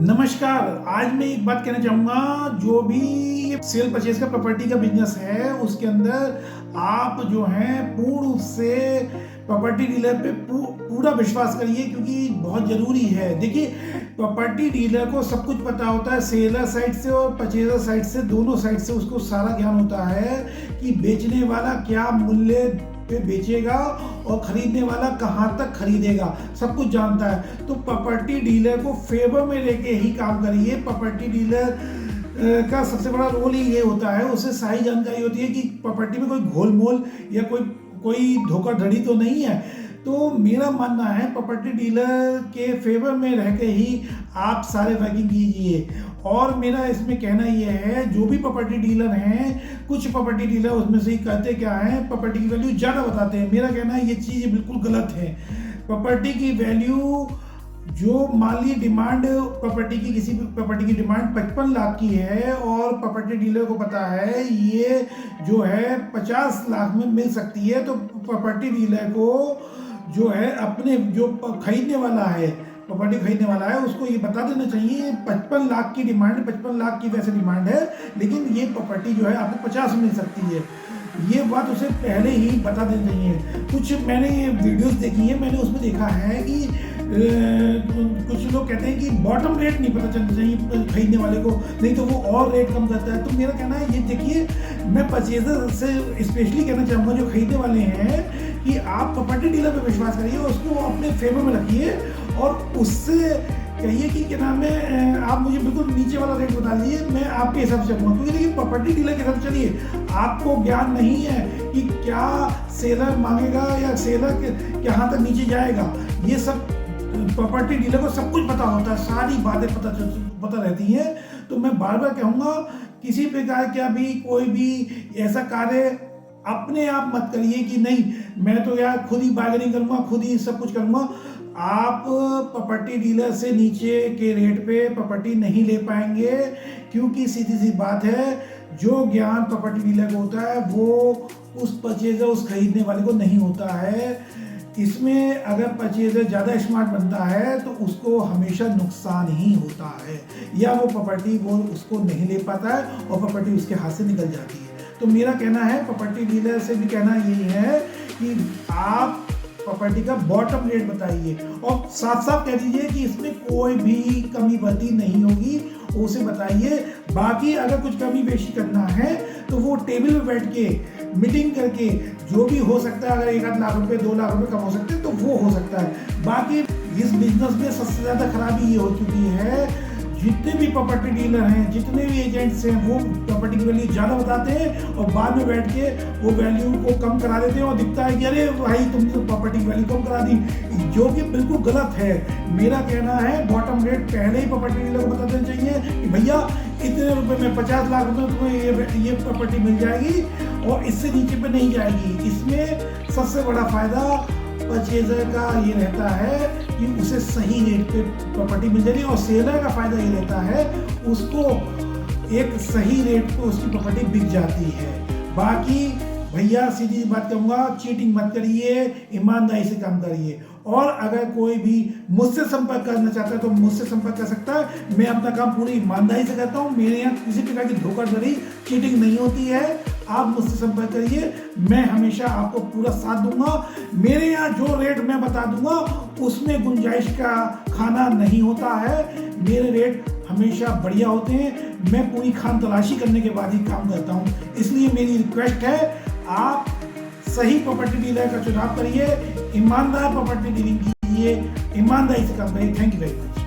नमस्कार। आज मैं एक बात कहना चाहूँगा, जो भी सेल परचेज का प्रॉपर्टी का बिजनेस है उसके अंदर आप जो हैं पूर्ण रूप से प्रॉपर्टी डीलर पे पूरा विश्वास करिए, क्योंकि बहुत ज़रूरी है। देखिए, प्रॉपर्टी डीलर को सब कुछ पता होता है, सेलर साइड से और परचेजर साइड से, दोनों साइड से उसको सारा ज्ञान होता है कि बेचने वाला क्या मूल्य पे बेचेगा और खरीदने वाला कहाँ तक खरीदेगा, सब कुछ जानता है। तो प्रॉपर्टी डीलर को फेवर में लेके ही काम करिए। प्रॉपर्टी डीलर का सबसे बड़ा रोल ही ये होता है, उसे सारी जानकारी होती है कि प्रॉपर्टी में कोई घोल-मोल या कोई धोखाधड़ी तो नहीं है। तो मेरा मानना है प्रॉपर्टी डीलर के फेवर में रह के ही आप सारे वर्किंग कीजिए। और मेरा इसमें कहना ये है, जो भी प्रॉपर्टी डीलर हैं, कुछ प्रॉपर्टी डीलर उसमें से ही करते क्या हैं, प्रॉपर्टी की वैल्यू ज़्यादा बताते हैं। मेरा कहना है ये चीज़ बिल्कुल गलत है। प्रॉपर्टी की वैल्यू, जो मान ली डिमांड प्रॉपर्टी की, किसी भी प्रॉपर्टी की डिमांड 55 लाख की है और प्रॉपर्टी डीलर को पता है ये जो है 50 लाख में मिल सकती है, तो प्रॉपर्टी डीलर को जो है अपने जो खरीदने वाला है, प्रॉपर्टी खरीदने वाला है, उसको ये बता देना चाहिए 55 लाख की डिमांड, 55 लाख की वैसे डिमांड है, लेकिन ये प्रॉपर्टी जो है आपको 50 में मिल सकती है। ये बात उसे पहले ही बता देनी चाहिए। कुछ मैंने ये वीडियोस देखी है, मैंने उसमें देखा है कि कुछ लोग कहते हैं कि बॉटम रेट नहीं पता चलना चाहिए खरीदने वाले को, नहीं तो वो और रेट कम करता है। तो मेरा कहना है, ये देखिए, मैं परचेजर से स्पेशली कहना चाहूँगा जो खरीदने वाले हैं, कि आप प्रॉपर्टी डीलर पे विश्वास करिए, उसको अपने फेवर में रखिए और उससे कहिए कि क्या नाम है, आप मुझे बिल्कुल नीचे वाला रेट बता दीजिए, मैं आपके हिसाब से चलूँगा। क्योंकि देखिए, प्रॉपर्टी डीलर के साथ चलिए, आपको ज्ञान नहीं है कि क्या सेलर मांगेगा या सेलर कहाँ तक नीचे जाएगा। ये सब प्रॉपर्टी डीलर को सब कुछ पता होता है, सारी बातें पता रहती हैं। तो मैं बार बार कहूँगा, किसी प्रकार का भी कोई भी ऐसा कार्य अपने आप मत करिए कि नहीं मैं तो यार खुद ही बार्गेनिंग करूँगा, खुद ही सब कुछ करूँगा। आप प्रॉपर्टी डीलर से नीचे के रेट पे प्रॉपर्टी नहीं ले पाएंगे, क्योंकि सीधी सी बात है, जो ज्ञान प्रॉपर्टी डीलर को होता है वो उस परचेजर, उस खरीदने वाले को नहीं होता है। इसमें अगर परचेजर ज़्यादा स्मार्ट बनता है तो उसको हमेशा नुकसान ही होता है, या वो प्रॉपर्टी वो उसको नहीं ले पाता है और प्रॉपर्टी उसके हाथ से निकल जाती है। तो मेरा कहना है, प्रॉपर्टी डीलर से भी कहना यही है कि आप प्रॉपर्टी का बॉटम रेट बताइए और साफ साफ कह दीजिए कि इसमें कोई भी कमी भर्ती नहीं होगी, उसे बताइए। बाकी अगर कुछ कमी बेशी करना है तो वो टेबल पे बैठ के मीटिंग करके जो भी हो सकता है, अगर 1 लाख रुपए 2 लाख रुपए कम हो सकते हैं तो वो हो सकता है। बाकी इस बिजनेस में सबसे ज़्यादा खराबी ये हो चुकी है, जितने भी प्रॉपर्टी डीलर हैं, जितने भी एजेंट्स हैं, वो प्रॉपर्टी की वैल्यू ज़्यादा बताते हैं और बाद में बैठ के वो वैल्यू को कम करा देते हैं और दिखता है कि अरे भाई तुमने तो प्रॉपर्टी की वैल्यू कम करा दी, जो कि बिल्कुल गलत है। मेरा कहना है, बॉटम रेट पहले ही प्रॉपर्टी डीलर को बता देना चाहिए कि भैया इतने रुपए में 50 लाख रुपए में तुम्हें ये प्रॉपर्टी मिल जाएगी और इससे नीचे पे नहीं जाएगी। इसमें सबसे बड़ा फायदा परचेजर का ये रहता है कि उसे सही रेट पे प्रॉपर्टी मिल जाएगी, और सेलर का फायदा ये रहता है उसको एक सही रेट पे उसकी प्रॉपर्टी बिक जाती है। बाकी भैया सीधी बात कहूँगा, चीटिंग मत करिए, ईमानदारी से काम करिए। और अगर कोई भी मुझसे संपर्क करना चाहता है तो मुझसे संपर्क कर सकता है। मैं अपना काम पूरी ईमानदारी से करता हूँ, मेरे यहाँ किसी प्रकार की धोखाधड़ी, चीटिंग नहीं होती है। आप मुझसे संपर्क करिए, मैं हमेशा आपको पूरा साथ दूंगा। मेरे यहाँ जो रेट मैं बता दूंगा उसमें गुंजाइश का खाना नहीं होता है, मेरे रेट हमेशा बढ़िया होते हैं। मैं पूरी खान तलाशी करने के बाद ही काम करता हूँ। इसलिए मेरी रिक्वेस्ट है, आप सही प्रॉपर्टी डीलर का चुनाव करिए, ईमानदार प्रॉपर्टी डीलिंग कीजिए, ईमानदारी से काम करिए। Thank you very much.